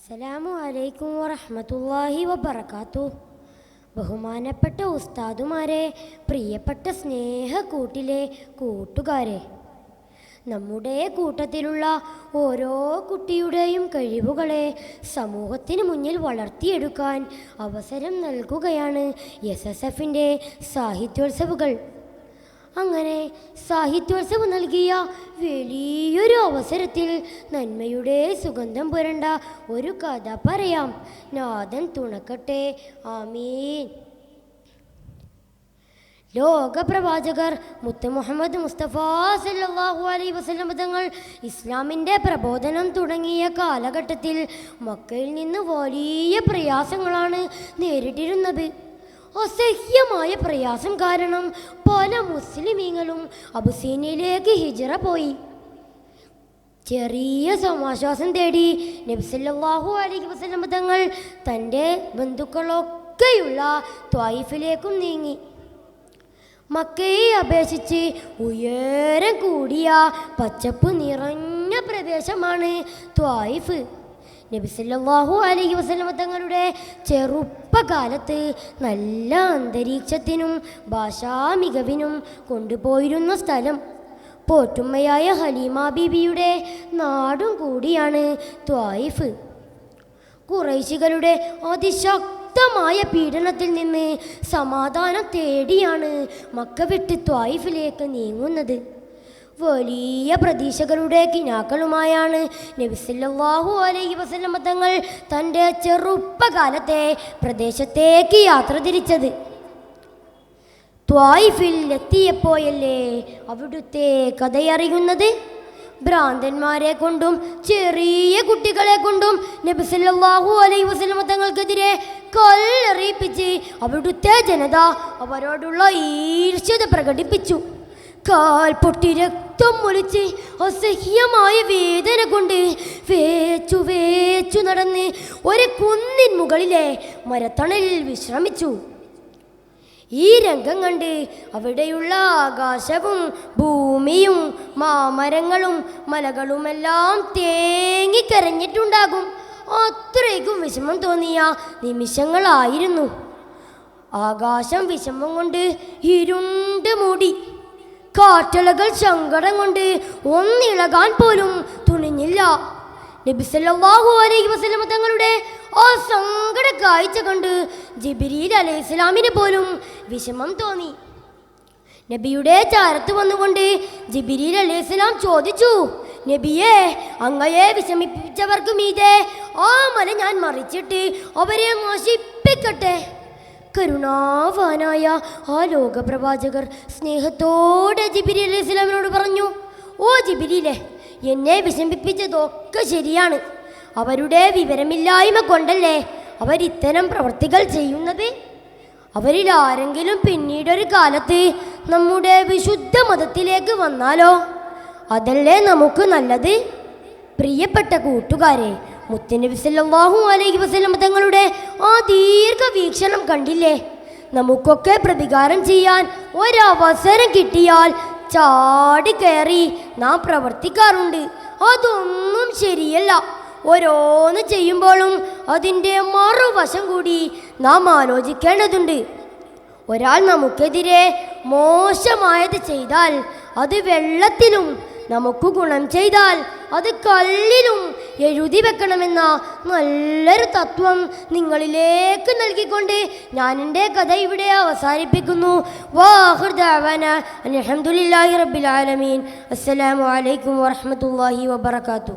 അസ്സലാമു അലൈക്കും വറഹ്മത്തുള്ളാഹി വബറകാതുഹു. ബഹുമാനപ്പെട്ട ഉസ്താദുമാരെ, പ്രിയപ്പെട്ട സ്നേഹക്കൂട്ടിലെ കൂട്ടുകാരെ, നമ്മുടെ കൂട്ടത്തിലുള്ള ഓരോ കുട്ടിയുടെയും കഴിവുകളെ സമൂഹത്തിന് മുന്നിൽ വളർത്തിയെടുക്കാൻ അവസരം നൽകുകയാണ് SSFൻ്റെ സാഹിത്യോത്സവുകൾ. അങ്ങനെ സാഹിത്യോത്സവം നൽകിയ വലിയൊരു അവസരത്തിൽ നന്മയുടെ സുഗന്ധം പുരണ്ട ഒരു കഥ പറയാം. നാഥൻ തുണക്കട്ടെ, ആമീൻ. ലോകപ്രവാചകർ മുത്ത് മുഹമ്മദ് മുസ്തഫ സല്ലല്ലാഹു അലൈഹി വസല്ലം തങ്ങൾ ഇസ്ലാമിൻ്റെ പ്രബോധനം തുടങ്ങിയ കാലഘട്ടത്തിൽ മക്കയിൽ നിന്ന് വലിയ പ്രയാസങ്ങളാണ് നേരിട്ടിരുന്നത്. അസഹ്യമായ പ്രയാസം കാരണം പല മുസ്ലിമീങ്ങളും അബുസീനയിലേക്ക് ഹിജ്റ പോയി. ചെറിയ സമാശ്വാസം തേടി നബി സല്ലല്ലാഹു അലൈഹി വസല്ലം തങ്ങൾ തൻ്റെ ബന്ധുക്കളൊക്കെയുള്ള ത്വായിഫിലേക്കും നീങ്ങി. മക്കയെ അപേക്ഷിച്ച് ഉയരം കൂടിയ പച്ചപ്പ് നിറഞ്ഞ പ്രദേശമാണ് ത്വായിഫ്. നബി സല്ലല്ലാഹു അലൈഹി വസല്ലം തങ്ങളുടെ ചെറുപ്പകാലത്ത് നല്ല അന്തരീക്ഷത്തിനും ഭാഷാ മികവിനും കൊണ്ടുപോയിരുന്ന സ്ഥലം. പോറ്റുമ്മയായ ഹലീമ ബീബിയുടെ നാടും കൂടിയാണ് ത്വായിഫ്. ഖുറൈശികളുടെ അതിശക്തമായ പീഡനത്തിൽ നിന്ന് സമാധാനം തേടിയാണ് മക്ക വിട്ട് ത്വായിഫിലേക്ക് നീങ്ങുന്നത്. വലിയ പ്രതീക്ഷകളുടെ കിനാക്കളുമായാണ് നബി സല്ലല്ലാഹു അലൈഹി വസല്ലം തങ്ങൾ തൻ്റെ ചെറുപ്പകാലത്തെ പ്രദേശത്തേക്ക് യാത്ര തിരിച്ചത്. ത്വായിഫിൽ എത്തിയപ്പോയല്ലേ അവിടുത്തെ കഥയറിയുന്നത്. ഭ്രാന്തന്മാരെ കൊണ്ടും ചെറിയ കുട്ടികളെ കൊണ്ടും നബി സല്ലല്ലാഹു അലൈഹി വസല്ലം തങ്ങൾക്കെതിരെ കല്ലെറിയിപ്പിച്ച് അവിടുത്തെ ജനത അവരോടുള്ള ഈർഷ്യത പ്രകടിപ്പിച്ചു. കാൽ പൊട്ടി രക്തം ഒലിച്ച് അസഹ്യമായ വേദന കൊണ്ട് വേച്ചു വേച്ചു നടന്ന് ഒരു കുന്നിൻ മുകളിലെ മരത്തണലിൽ വിശ്രമിച്ചു. ഈ രംഗം കണ്ട് അവിടെയുള്ള ആകാശവും ഭൂമിയും മാമരങ്ങളും മലകളുമെല്ലാം തേങ്ങിക്കരഞ്ഞിട്ടുണ്ടാകും. അത്രയ്ക്കും വിഷമം തോന്നിയ നിമിഷങ്ങളായിരുന്നു. ആകാശം വിഷമം കൊണ്ട് ഇരുണ്ട് മൂടി. കാറ്റലകൾ സങ്കടം കൊണ്ട് ഒന്നിളകാൻ പോലും തുനിഞ്ഞില്ല. നബി സല്ലല്ലാഹു അലൈഹി വസല്ലം തങ്ങളുടെ ആ സങ്കട കാഴ്ച കണ്ട് ജിബ്രീൽ അലൈഹിസ്സലാമിന് പോലും വിഷമം തോന്നി. നബിയുടെ ചാരത്ത് വന്നുകൊണ്ട് ജിബ്രീൽ അലൈഹിസ്സലാം ചോദിച്ചു, നബിയെ, അങ്ങയെ വിഷമിപ്പിച്ചവർക്ക് മീതെ ആ മല ഞാൻ മറിച്ചിട്ട് അവരെ നശിപ്പിക്കട്ടെ. കരുണാവാനായ ആ ലോകപ്രവാചകർ സ്നേഹത്തോടെ ജിബ്രീൽ അലൈഹിസ്സലാമിനോട് പറഞ്ഞു, ഓ ജിബ്രീലെ, എന്നെ വിഷമിപ്പിച്ചതൊക്കെ ശരിയാണ്. അവരുടെ വിവരമില്ലായ്മ കൊണ്ടല്ലേ അവരിത്തരം പ്രവർത്തികൾ ചെയ്യുന്നത്. അവരിൽ ആരെങ്കിലും പിന്നീടൊരു കാലത്ത് നമ്മുടെ വിശുദ്ധ മതത്തിലേക്ക് വന്നാലോ? അതല്ലേ നമുക്ക് നല്ലത്. പ്രിയപ്പെട്ട കൂട്ടുകാരെ, മുത്തുനബി സല്ലല്ലാഹു അലൈഹി വസല്ലം തങ്ങളുടെ ആ ദീർഘവീക്ഷണം കണ്ടില്ലേ? നമുക്കൊക്കെ പ്രതികാരം ചെയ്യാൻ ഒരവസരം കിട്ടിയാൽ ചാടിക്കയറി നാം പ്രവർത്തിക്കാറുണ്ട്. അതൊന്നും ശരിയല്ല. ഓരോന്ന് ചെയ്യുമ്പോഴും അതിൻ്റെ മറുവശം കൂടി നാം ആലോചിക്കേണ്ടതുണ്ട്. ഒരാൾ നമുക്കെതിരെ മോശമായത് ചെയ്താൽ അത് വെള്ളത്തിലും, നമുക്ക് ഗുണം ചെയ്താൽ അത് കല്ലിലും എഴുതി വെക്കണമെന്ന നല്ലൊരു തത്വം നിങ്ങളിലേക്ക് നൽകിക്കൊണ്ട് ഞാൻ എൻ്റെ കഥ ഇവിടെ അവസാനിപ്പിക്കുന്നു. വാഖിർ ദഅവാനാ അൽഹംദുലില്ലാഹി റബ്ബിൽ ആലമീൻ. അസ്സലാമു അലൈക്കും വറഹ്മത്തുള്ളാഹി വബറകാതുഹു.